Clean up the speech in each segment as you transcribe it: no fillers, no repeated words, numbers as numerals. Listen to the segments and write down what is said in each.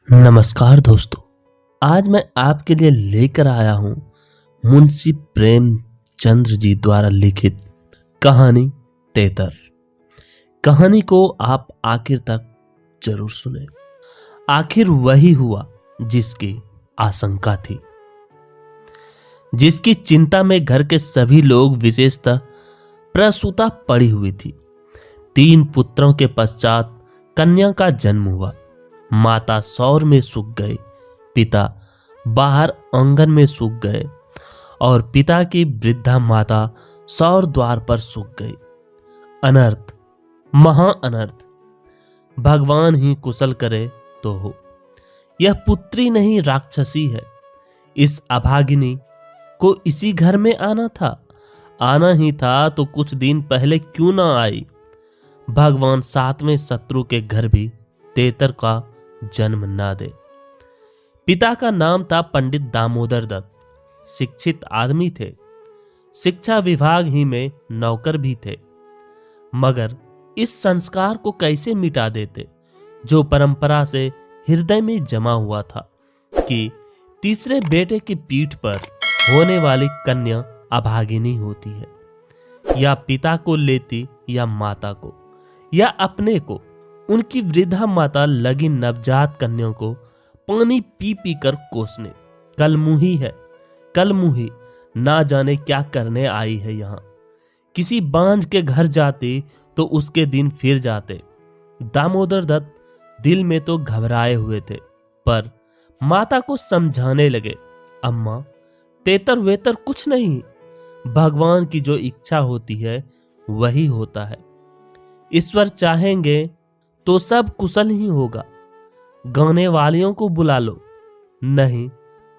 नमस्कार दोस्तों। आज मैं आपके लिए लेकर आया हूं मुंशी प्रेमचंद्र जी द्वारा लिखित कहानी तेतर। कहानी को आप आखिर तक जरूर सुने। आखिर वही हुआ जिसकी आशंका थी, जिसकी चिंता में घर के सभी लोग विशेषतः प्रसूता पड़ी हुई थी। 3 पुत्रों के पश्चात कन्या का जन्म हुआ। माता सौर में सूख गए, पिता बाहर आंगन में सूख गए और पिता की वृद्धा माता सौर द्वार पर सूख गई। अनर्थ, महा अनर्थ, भगवान ही कुशल करे तो हो। यह पुत्री नहीं राक्षसी है। इस अभागिनी को इसी घर में आना ही था तो कुछ दिन पहले क्यों ना आई। भगवान 7वें शत्रु के घर भी तेतर का जन्म ना दे। पिता का नाम था पंडित दामोदर दत्त। शिक्षित आदमी थे, शिक्षा विभाग ही में नौकर भी थे। मगर इस संस्कार को कैसे मिटा देते जो परंपरा से हृदय में जमा हुआ था कि तीसरे बेटे की पीठ पर होने वाली कन्या अभागिनी होती है। या पिता को लेती या माता को या अपने को। उनकी वृद्धा माता लगी नवजात कन्या को पानी पी पी कर कोसने। कलमुही है, कलमुही, ना जाने क्या करने आई है यहाँ। किसी बांझ के घर जाती तो उसके दिन फिर जाते। दामोदर दत्त दिल में तो घबराए हुए थे, पर माता को समझाने लगे, अम्मा तेतर वेतर कुछ नहीं। भगवान की जो इच्छा होती है वही होता है। ईश्वर चाहेंगे तो सब कुशल ही होगा। गाने वालियों को बुला लो। नहीं,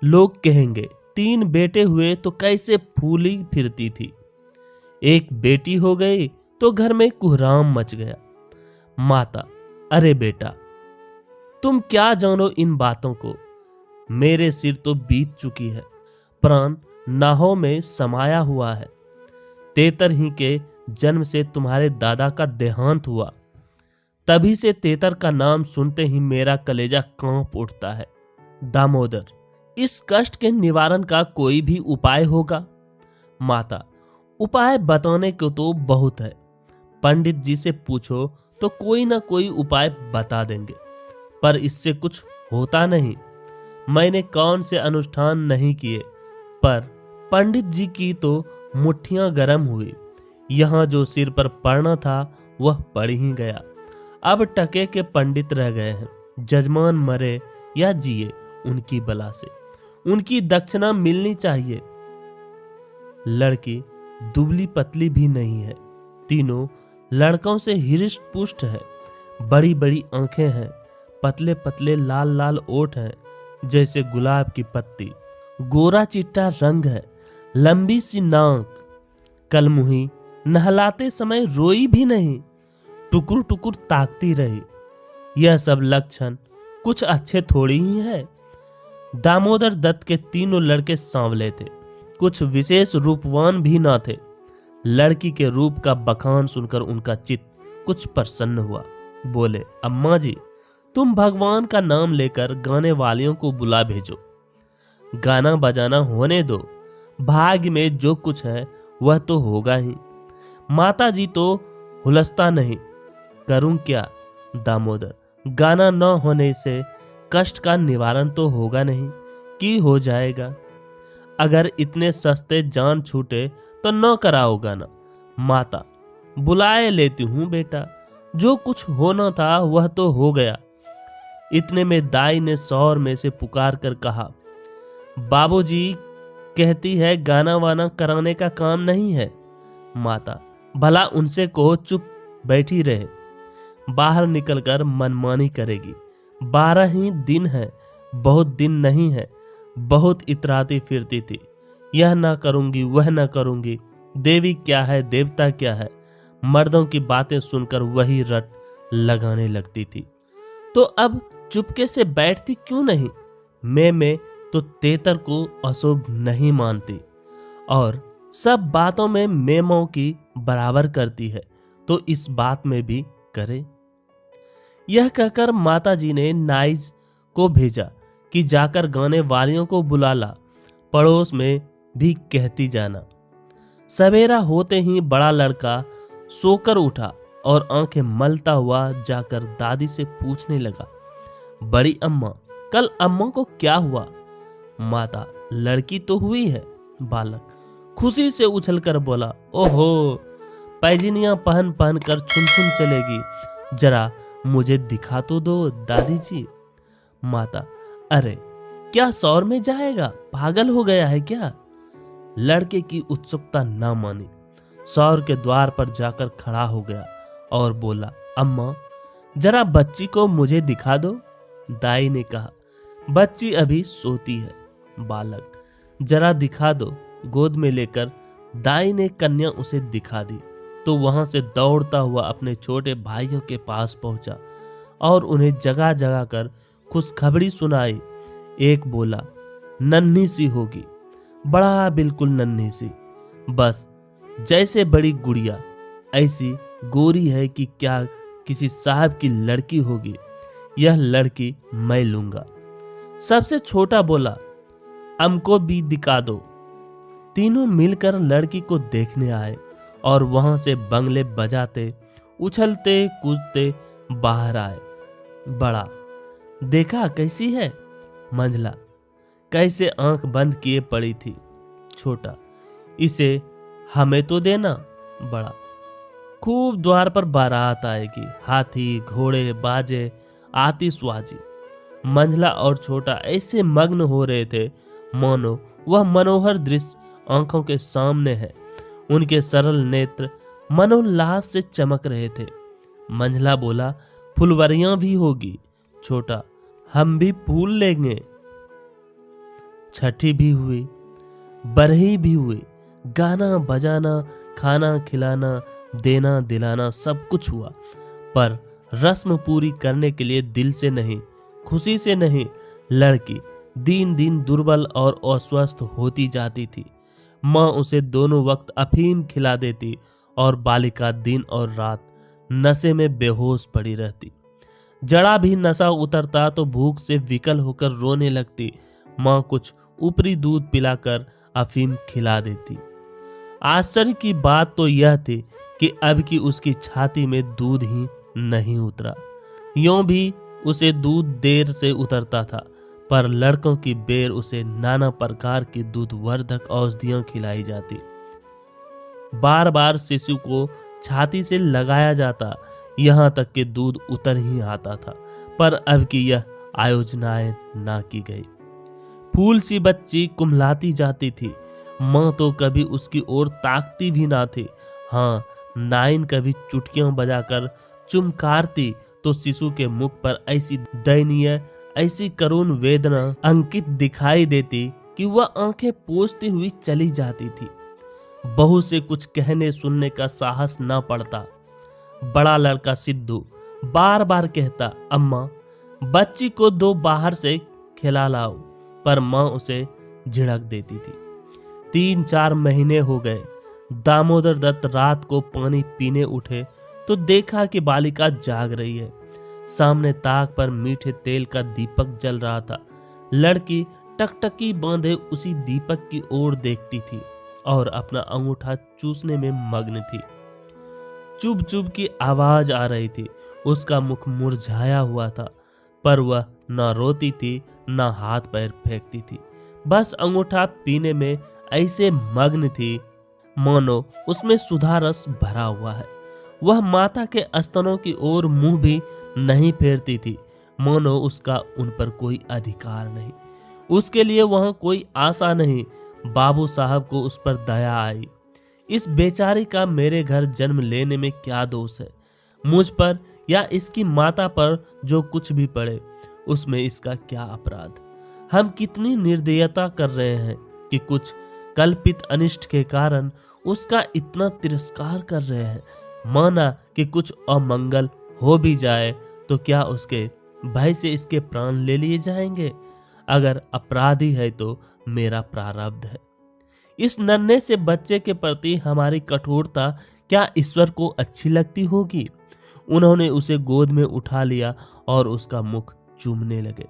लोग कहेंगे 3 बेटे हुए तो कैसे फूली फिरती थी। एक बेटी हो गई तो घर में कुहराम मच गया। माता, अरे बेटा, तुम क्या जानो इन बातों को। मेरे सिर तो बीत चुकी है, प्राण नाहों में समाया हुआ है। तेतर ही के जन्म से तुम्हारे दादा का देहांत हुआ। तभी से तेतर का नाम सुनते ही मेरा कलेजा कांप उठता है। दामोदर, इस कष्ट के निवारण का कोई भी उपाय होगा? माता, उपाय बताने को तो बहुत है। पंडित जी से पूछो तो कोई ना कोई उपाय बता देंगे, पर इससे कुछ होता नहीं। मैंने कौन से अनुष्ठान नहीं किए, पर पंडित जी की तो मुट्ठियां गर्म हुई। यहां जो सिर पर पड़ना था वह पड़ ही गया। अब टके के पंडित रह गए हैं। जजमान मरे या जिए, उनकी बला से उनकी दक्षिणा मिलनी चाहिए। लड़की दुबली पतली भी नहीं है, तीनों लड़कों से हृष्ट पुष्ट है। बड़ी बड़ी आंखें हैं, पतले पतले लाल लाल ओठ हैं जैसे गुलाब की पत्ती। गोरा चिट्टा रंग है, लंबी सी नाक। कलमुही नहलाते समय रोई भी नहीं, टुकुर टुकुर ताकती रही। यह सब लक्षण कुछ अच्छे थोड़ी ही है। दामोदर दत्त के तीनों लड़के सांवले थे, कुछ विशेष रूपवान भी ना थे। लड़की के रूप का बखान सुनकर उनका चित्त कुछ प्रसन्न हुआ। बोले, अम्मा जी, तुम भगवान का नाम लेकर गाने वालियों को बुला भेजो। गाना बजाना होने दो। भाग्य में जो कुछ है वह तो होगा ही। माता जी तो हुलसता नहीं। करूं क्या दामोदर, गाना न होने से कष्ट का निवारण तो होगा नहीं कि हो जाएगा। अगर इतने सस्ते जान छूटे तो न कराओ गाना। माता, बुलाए लेती हूं बेटा, जो कुछ होना था वह तो हो गया। इतने में दाई ने सौर में से पुकार कर कहा, बाबूजी कहती है गाना वाना कराने का काम नहीं है। माता, भला उनसे कहो चुप बैठी रहे, बाहर निकलकर मनमानी करेगी। 12 ही दिन है, बहुत दिन नहीं है। बहुत इतराती फिरती थी, यह ना करूंगी वह ना करूंगी। देवी क्या है देवता क्या है, मर्दों की बातें सुनकर वही रट लगाने लगती थी। तो अब चुपके से बैठती क्यों नहीं? मैं तो तेतर को अशुभ नहीं मानती और सब बातों में मेमों की बराबर करती है, तो इस बात में भी करे। यह कहकर माताजी ने नाइज को भेजा कि जाकर गाने वालियों को बुला ला, पड़ोस में भी कहती जाना। सवेरा होते ही बड़ा लड़का सोकर उठा और आंखें मलता हुआ जाकर दादी से पूछने लगा, बड़ी अम्मा, कल अम्मा को क्या हुआ? माता, लड़की तो हुई है। बालक खुशी से उछलकर बोला, ओहो, पैजनियां पहन पहन कर छुन छुन चलेगी, जरा मुझे दिखा तो दो दादी जी। माता, अरे क्या सौर में जाएगा, पागल हो गया है क्या? लड़के की उत्सुकता न मानी, सौर के द्वार पर जाकर खड़ा हो गया और बोला, अम्मा जरा बच्ची को मुझे दिखा दो। दाई ने कहा, बच्ची अभी सोती है। बालक, जरा दिखा दो। गोद में लेकर दाई ने कन्या उसे दिखा दी तो वहां से दौड़ता हुआ अपने छोटे भाइयों के पास पहुंचा और उन्हें जगा जगा कर खुशखबरी सुनाई। एक बोला, नन्ही सी होगी, बड़ा बिल्कुल नन्ही सी, बस जैसे बड़ी गुड़िया, ऐसी गोरी है कि क्या किसी साहब की लड़की होगी, यह लड़की मैं लूंगा। सबसे छोटा बोला, हमको भी दिखा दो। तीनों मिलकर लड़की को देखने आए और वहां से बंगले बजाते उछलते कूदते बाहर आए। बड़ा, देखा कैसी है? मंझला, कैसे आंख बंद किए पड़ी थी। छोटा, इसे हमें तो देना। बड़ा, खूब द्वार पर बारात आएगी, हाथी घोड़े बाजे आतिशबाजी। मंझला और छोटा ऐसे मग्न हो रहे थे मानो वह मनोहर दृश्य आंखों के सामने है। उनके सरल नेत्र मनोल्लास से चमक रहे थे। मंझला बोला, फुलवरियां भी होगी। छोटा, हम भी फूल लेंगे। छठी भी हुई, बरही भी हुई, गाना बजाना, खाना खिलाना, देना दिलाना सब कुछ हुआ, पर रस्म पूरी करने के लिए दिल से नहीं, खुशी से नहीं, लड़की दिन दिन दुर्बल और अस्वस्थ होती जाती थी। माँ उसे दोनों वक्त अफीम खिला देती और बालिका दिन और रात नशे में बेहोश पड़ी रहती। जरा भी नशा उतरता तो भूख से विकल होकर रोने लगती। माँ कुछ ऊपरी दूध पिलाकर अफीम खिला देती। आश्चर्य की बात तो यह थी कि अब की उसकी छाती में दूध ही नहीं उतरा। यूं भी उसे दूध देर से उतरता था, पर लड़कों की बेर उसे नाना प्रकार की दूधवर्धक औषधियां खिलाई जाती। बार बार शिशु को छाती से लगाया जाता, यहाँ तक कि दूध उतर ही आता था, पर अब की यह आयोजनाएं ना की गई। फूल सी बच्ची कुम्हलाती जाती थी। माँ तो कभी उसकी ओर ताकती भी ना थी। हाँ, नाइन कभी चुटकियां बजाकर चुमकारती तो शिशु के मुख पर ऐसी दयनीय, ऐसी करुण वेदना अंकित दिखाई देती कि वह आंखें पोंछती हुई चली जाती थी। बहू से कुछ कहने सुनने का साहस न पड़ता। बड़ा लड़का सिद्धू बार बार कहता, अम्मा बच्ची को दो बाहर से खिला लाओ, पर माँ उसे झिड़क देती थी। 3-4 महीने हो गए। दामोदर दत्त रात को पानी पीने उठे तो देखा कि बालिका जाग रही है। सामने ताक पर मीठे तेल का दीपक जल रहा था। लड़की टकटकी बांधे उसी दीपक की ओर देखती थी और अपना अंगूठा चूसने में मग्न थी। चुभ चुभ की आवाज आ रही थी। उसका मुख मुरझाया हुआ था, पर वह न रोती थी न हाथ पैर फेंकती थी। बस अंगूठा पीने में ऐसे मग्न थी मानो उसमें सुधा रस भरा हुआ है। वह माता के स्तनों की ओर मुंह भी नहीं फेरती थी, मानो उसका उन पर कोई अधिकार नहीं, उसके लिए वहां कोई आशा नहीं। बाबू साहब को उस पर दया आई। इस बेचारी का मेरे घर जन्म लेने में क्या दोष है? मुझ पर या इसकी माता पर जो कुछ भी पड़े, उसमें इसका क्या अपराध? हम कितनी निर्दयता कर रहे हैं कि कुछ कल्पित अनिष्ट के कारण उसका इतना तिरस्कार कर रहे हैं। माना कि कुछ अमंगल हो भी जाए तो क्या उसके भय से इसके प्राण ले लिए जाएंगे? अगर अपराधी है तो मेरा प्रारब्ध है। इस नन्हे से बच्चे के प्रति हमारी कठोरता क्या ईश्वर को अच्छी लगती होगी? उन्होंने उसे गोद में उठा लिया और उसका मुख चूमने लगे।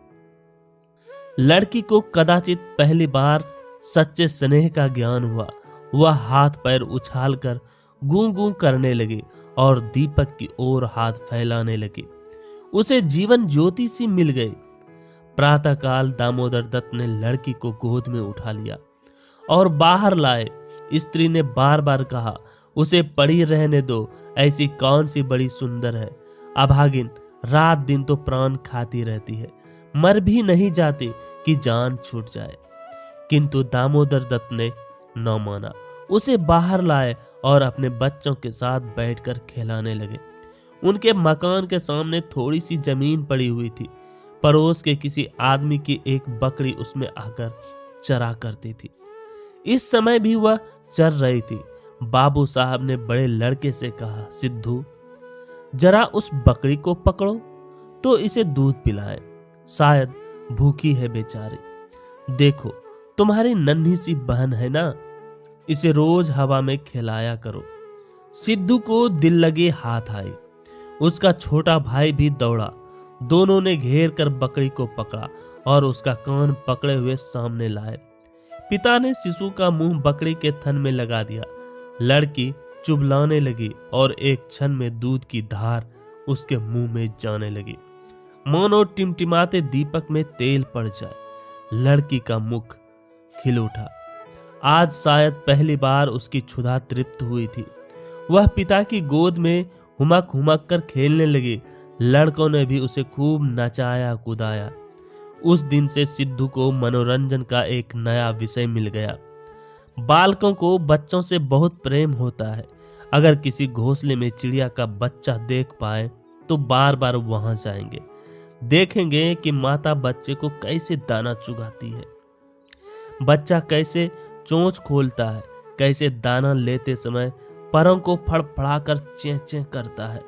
लड़की को कदाचित पहली बार सच्चे स्नेह का ज्ञान हुआ। वह हाथ पैर उछालकर गूं गूं करने लगी और दीपक की ओर हाथ फैलाने लगी। उसे जीवन ज्योति सी मिल गई। प्रातःकाल दामोदर दत्त ने लड़की को गोद में उठा लिया और बाहर लाए। स्त्री ने बार बार कहा, उसे पड़ी रहने दो, ऐसी कौन सी बड़ी सुंदर है। अभागिन रात दिन तो प्राण खाती रहती है, मर भी नहीं जाती कि जान छूट जाए। किंतु दामोदर दत्त ने न माना। उसे बाहर लाए और अपने बच्चों के साथ बैठकर खिलाने लगे। उनके मकान के सामने थोड़ी सी जमीन पड़ी हुई थी। पड़ोस के किसी आदमी की एक बकरी उसमें आकर चरा करती थी। इस समय भी वह चर रही थी। बाबू साहब ने बड़े लड़के से कहा, सिद्धू जरा उस बकरी को पकड़ो तो इसे दूध पिलाएं, शायद भूखी है बेचारी। देखो तुम्हारी नन्ही सी बहन है ना, इसे रोज हवा में खिलाया करो। सिद्धू को दिल लगे हाथ आए। उसका छोटा भाई भी दौड़ा। दोनों ने घेर कर बकरी को पकड़ा और उसका कान पकड़े हुए सामने लाए। पिता ने शिशु का मुंह बकरी के थन में लगा दिया। लड़की चुबलाने लगी और एक क्षण में दूध की धार उसके मुंह में जाने लगी, मानो टिमटिमाते दीपक में तेल पड़ जाए। लड़की का मुख खिल उठा। आज शायद पहली बार उसकी क्षुधा तृप्त हुई थी। वह पिता की गोद में हुमक हुमक कर खेलने लगी। लड़कों ने भी उसे खूब नचाया कुदाया। उस दिन से सिद्धू को मनोरंजन का एक नया विषय मिल गया। बालकों को बच्चों से बहुत प्रेम होता है। अगर किसी घोंसले में चिड़िया का बच्चा देख पाए तो बार बार वहां जाएंगे, देखेंगे कि माता बच्चे को कैसे दाना चुगाती है, बच्चा कैसे चोंच खोलता है, कैसे दाना लेते समय परों को फड़फड़ाकर चें चें करता है।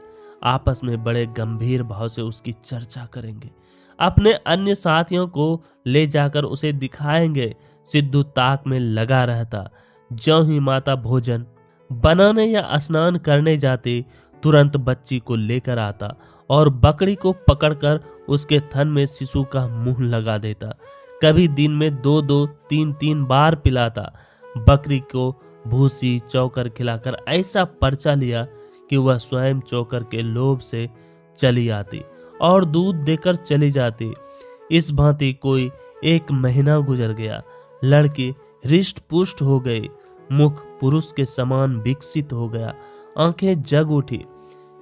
आपस में बड़े गंभीर भाव से उसकी चर्चा करेंगे। अपने अन्य साथियों को ले जाकर उसे दिखाएंगे। सिद्धू ताक में लगा रहता। ज्यों ही माता भोजन बनाने या स्नान करने जाती, तुरंत बच्ची को लेकर आता और बकरी को पकड़कर उसके थन में शिशु का मुंह लगा देता। कभी दिन में 2-2, 3-3 बार पिलाता। बकरी को भूसी चौकर खिलाकर ऐसा पर्चा लिया कि वह स्वयं चौकर के लोभ से चली आती और दूध देकर चली जाती। इस भांति कोई 1 महीना गुजर गया। लड़की हृष्ट पुष्ट हो गई, मुख पुरुष के समान विकसित हो गया, आंखें जग उठी।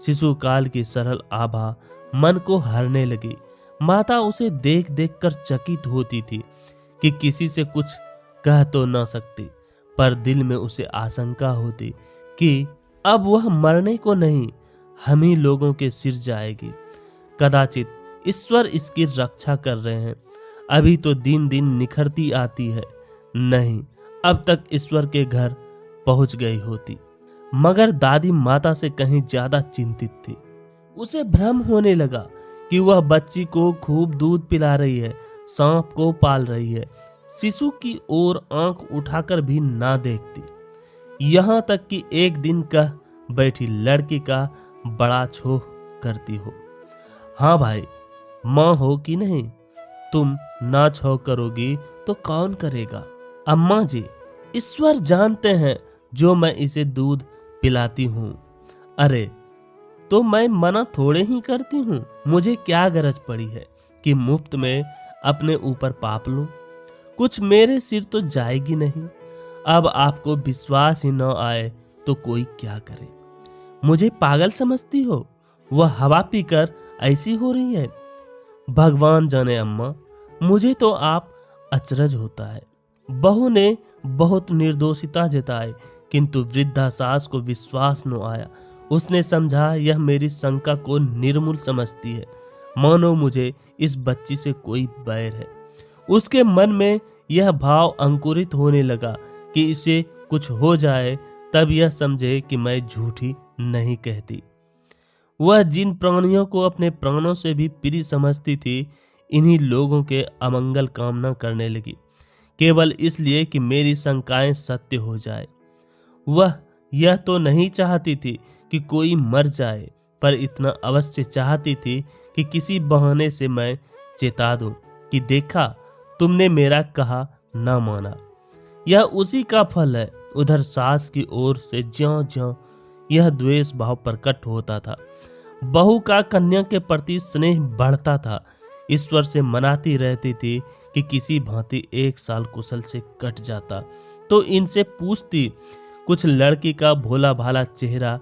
शिशु काल की सरल आभा मन को हरने लगी। माता उसे देख देख कर चकित होती थी कि किसी से कुछ कह तो न सकती, पर दिल में उसे आशंका होती कि अब वह मरने को नहीं, हम ही लोगों के सिर जाएगी। कदाचित ईश्वर इसकी रक्षा कर रहे हैं। अभी तो दिन दिन निखरती आती है। नहीं, अब तक ईश्वर के घर पहुंच गई होती। मगर दादी माता से कहीं ज्यादा चिंतित थी। उसे भ्रम होने लगा कि वह बच्ची को खूब दूध पिला रही है, सांप को पाल रही है, शिशु की ओर आंख उठाकर भी ना देखती। यहाँ तक कि एक दिन कह बैठी, लड़की का बड़ा छोह करती हो। हाँ भाई, माँ हो कि नहीं, तुम ना छोह करोगी तो कौन करेगा। अम्मा जी, ईश्वर जानते हैं जो मैं इसे दूध पिलाती हूँ। अरे तो मैं मना थोड़े ही करती हूँ। मुझे क्या गरज पड़ी है कि मुफ्त में अपने ऊपर पाप लूं। कुछ मेरे सिर तो जाएगी नहीं। अब आपको विश्वास ही न आए तो कोई क्या करे। मुझे पागल समझती हो? वह हवा पीकर ऐसी हो रही है। भगवान जाने अम्मा, मुझे तो आप अचरज होता है। बहू ने बहुत निर्दोषिता जताई, किंतु वृद्धा सास को विश्वास न आया। उसने समझा यह मेरी शंका को निर्मूल समझती है, मानो मुझे इस बच्ची से कोई बैर है। उसके मन में यह भाव अंकुरित होने लगा कि इसे कुछ हो जाए तब यह समझे कि मैं झूठी नहीं कहती। वह जिन प्राणियों को अपने प्राणों से भी प्रिय समझती थी, इन्हीं लोगों के अमंगल कामना करने लगी, केवल इसलिए कि मेरी शंकाएं सत्य हो जाए। वह यह तो नहीं चाहती थी कि कोई मर जाए, पर इतना अवश्य चाहती थी कि किसी बहाने से मैं चेता दूं कि देखा, तुमने मेरा कहा न माना। यह उसी का फल है। उधर सास की ओर से ज्यों-ज्यों यह द्वेष भाव प्रकट होता था, बहू का कन्या के प्रति स्नेह बढ़ता था। ईश्वर से मनाती रहती थी कि किसी भांति 1 साल कुशल से कट जाता तो इनसे पूछती। कुछ लड़की का भोला भाला चेहरा,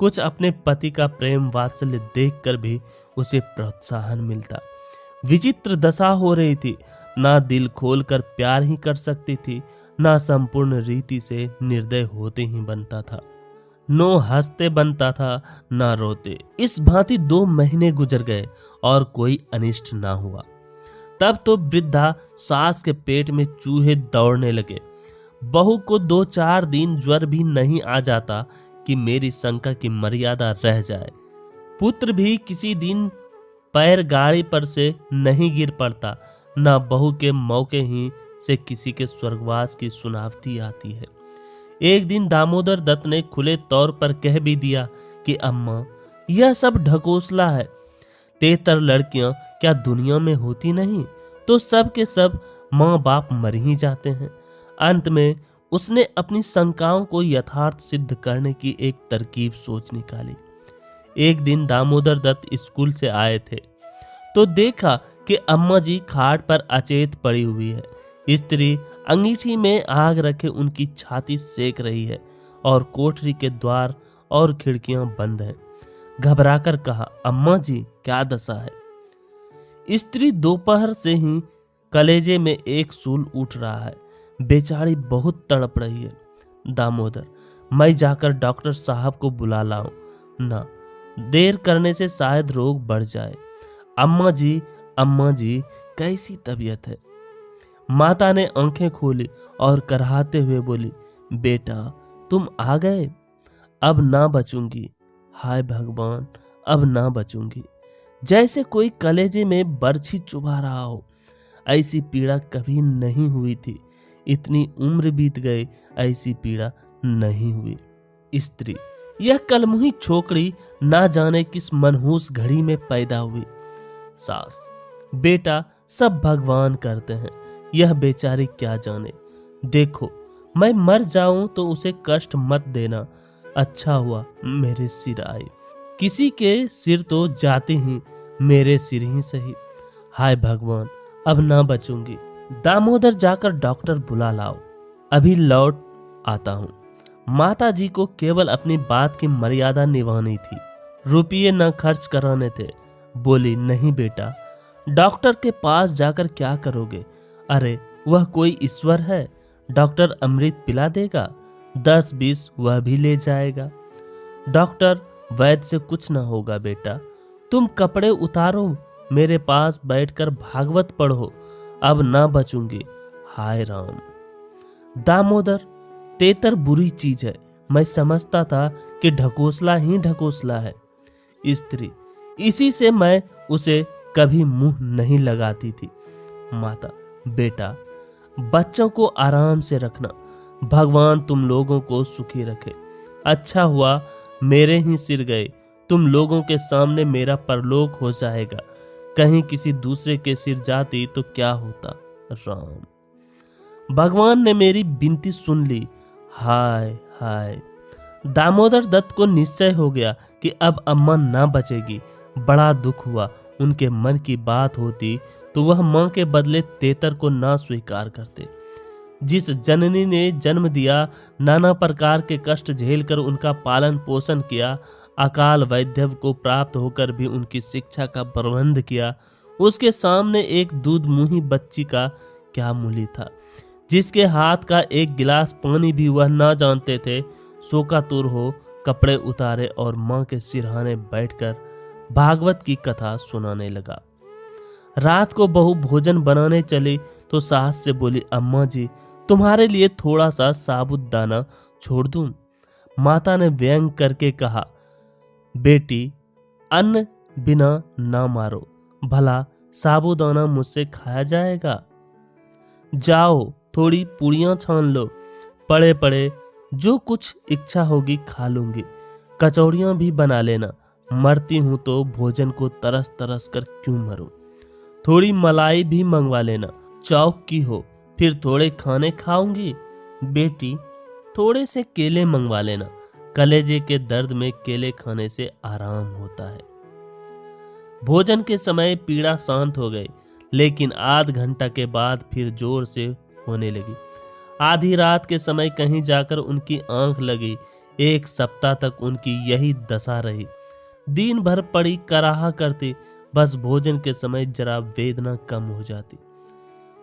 कुछ अपने पति का प्रेम वात्सल्य देखकर भी उसे प्रोत्साहन मिलता। विचित्र दशा हो रही थी। ना दिल खोलकर प्यार ही कर सकती थी, ना संपूर्ण रीति से निर्दय होते ही बनता था। नो हंसते बनता था, ना रोते। इस भांति 2 महीने गुजर गए और कोई अनिष्ट ना हुआ। तब तो वृद्धा सास के पेट में चूहे दौड़ने लगे। बहू को 2-4 दिन ज्वर भी नहीं आ जाता कि मेरी शंका की मर्यादा रह जाए। पुत्र भी किसी दिन पैर गाड़ी पर से नहीं गिर पड़ता, ना बहू के मौके ही से किसी के स्वर्गवास की सुनावती आती है। एक दिन दामोदर दत्त ने खुले तौर पर कह भी दिया कि अम्मा, यह सब ढकोसला है। 73 लड़कियां क्या दुनिया में होती नहीं? तो सब के सब माँ बाप मर ही जाते हैं। अंत में उसने अपनी शंकाओं को यथार्थ सिद्ध करने की एक तरकीब सोच निकाली। एक दिन दामोदर दत्त स्कूल से आए थे तो देखा कि अम्मा जी खाट पर अचेत पड़ी हुई है। स्त्री अंगीठी में आग रखे उनकी छाती सेक रही है और कोठरी के द्वार और खिड़कियां बंद हैं। घबराकर कहा, अम्मा जी क्या दशा है? स्त्री दोपहर से ही कलेजे में एक सूल उठ रहा है, बेचारी बहुत तड़प रही है। दामोदर, मैं जाकर डॉक्टर साहब को बुला लाऊं ना? देर करने से शायद रोग बढ़ जाए। अम्मा जी कैसी तबीयत है? माता ने आंखें खोली और कराहते हुए बोली, बेटा तुम आ गए, अब ना बचूंगी। हाय भगवान, अब ना बचूंगी। जैसे कोई कलेजे में बरछी चुभा रहा हो। ऐसी पीड़ा कभी नहीं हुई थी। इतनी उम्र बीत गई, ऐसी पीड़ा नहीं हुई। स्त्री, यह कलमुही छोकरी ना जाने किस मनहूस घड़ी में पैदा हुई। सास, बेटा सब भगवान करते हैं, यह बेचारी क्या जाने। देखो मैं मर जाऊं तो उसे कष्ट मत देना। अच्छा हुआ मेरे सिर आई। किसी के सिर तो जाते ही मेरे सिर ही सही। हाय भगवान, अब ना बचूंगी। दामोदर जाकर डॉक्टर बुला लाओ, अभी लौट आता हूँ। माता जी को केवल अपनी बात की मर्यादा निभानी थी, रुपये न खर्च कराने थे। बोली, नहीं बेटा, डॉक्टर के पास जाकर क्या करोगे? अरे वह कोई ईश्वर है? डॉक्टर अमृत पिला देगा, 10-20 वह भी ले जाएगा। डॉक्टर वैद्य से कुछ ना होगा बेटा, तुम कपड़े उतारो, मेरे पास बैठकर भागवत पढ़ो, अब ना बचूंगी। हाय राम। दामोदर, 73 बुरी चीज है। मैं समझता था कि ढकोसला ही ढकोसला है। स्त्री, इसी से मैं उसे कभी मुंह नहीं लगाती थी। माता, बेटा बच्चों को आराम से रखना, भगवान तुम लोगों को सुखी रखे। अच्छा हुआ मेरे ही सिर गए, तुम लोगों के सामने मेरा परलोक हो जाएगा। कहीं किसी दूसरे के सिर जाती तो क्या होता। राम। भगवान ने मेरी विनती सुन ली। हाय हाय। दामोदर दत्त को निश्चय हो गया कि अब अम्मा ना बचेगी। बड़ा दुख हुआ। उनके मन की बात होती तो वह मां के बदले 73 को ना स्वीकार करते। जिस जननी ने जन्म दिया, नाना प्रकार के कष्ट झेलकर उनका पालन पोषण किया, अकाल वैधव्य को प्राप्त होकर भी उनकी शिक्षा का प्रबंध किया, उसके सामने एक दूध मुंही बच्ची का क्या मूल्य था, जिसके हाथ का एक गिलास पानी भी वह ना जानते थे। शोकातुर हो कपड़े उतारे और मां के सिरहाने बैठकर भागवत की कथा सुनाने लगा। रात को बहू भोजन बनाने चली तो सास से बोली, अम्मा जी तुम्हारे लिए थोड़ा सा साबूदाना छोड़ दूं? माता ने व्यंग करके कहा, बेटी अन्न बिना ना मारो, भला साबूदाना मुझसे खाया जाएगा? जाओ थोड़ी पूड़ियां छान लो, पड़े पड़े जो कुछ इच्छा होगी खा लूंगी। कचौड़ियां भी बना लेना, मरती हूं तो भोजन को तरस तरस कर क्यों मरूं। थोड़ी मलाई भी मंगवा लेना, चौक की हो, फिर थोड़े खाने खाऊंगी। बेटी, थोड़े से केले मंगवा लेना, कलेजे के दर्द में केले खाने से आराम होता है। भोजन के समय पीड़ा शांत हो गई, लेकिन आध घंटा के बाद फिर जोर से होने लगी। आधी रात के समय कहीं जाकर उनकी आंख लगी। 1 सप्ताह तक उनकी यही दशा रही। दिन भर पड़ी कराहा करती, बस भोजन के समय जरा वेदना कम हो जाती।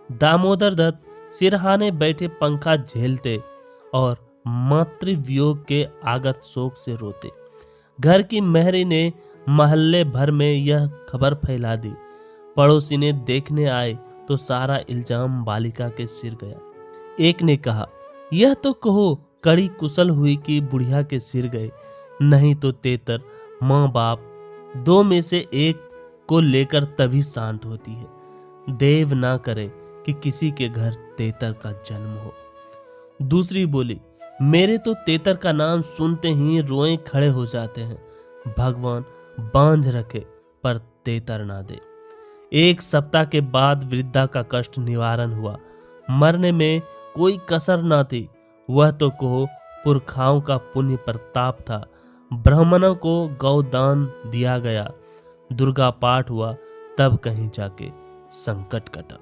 दामोदर दत्त सिरहाने बैठे पंखा झेलते और मातृवियोग के आगत शोक से रोते। घर की मेहरी ने मोहल्ले भर में यह खबर फैला दी। पड़ोसी ने देखने आए तो सारा इल्जाम बालिका के सिर गया। एक ने कहा, यह तो कहो कड़ी कुशल हुई कि बुढ़िया के सिर गए, नहीं तो तेतर माँ बाप 2 में से एक को लेकर तभी शांत होती है। देव ना करे कि किसी के घर तेतर का जन्म हो। दूसरी बोली, मेरे तो तेतर का नाम सुनते ही रोए खड़े हो जाते हैं। भगवान बांझ रखे पर तेतर ना दे। 1 सप्ताह के बाद वृद्धा का कष्ट निवारण हुआ। मरने में कोई कसर ना थी। वह तो कहो पुरखाओं का पुण्य प्रताप था। ब्राह्मणों को गौदान दिया गया, दुर्गा पाठ हुआ, तब कहीं जाके संकट कटा।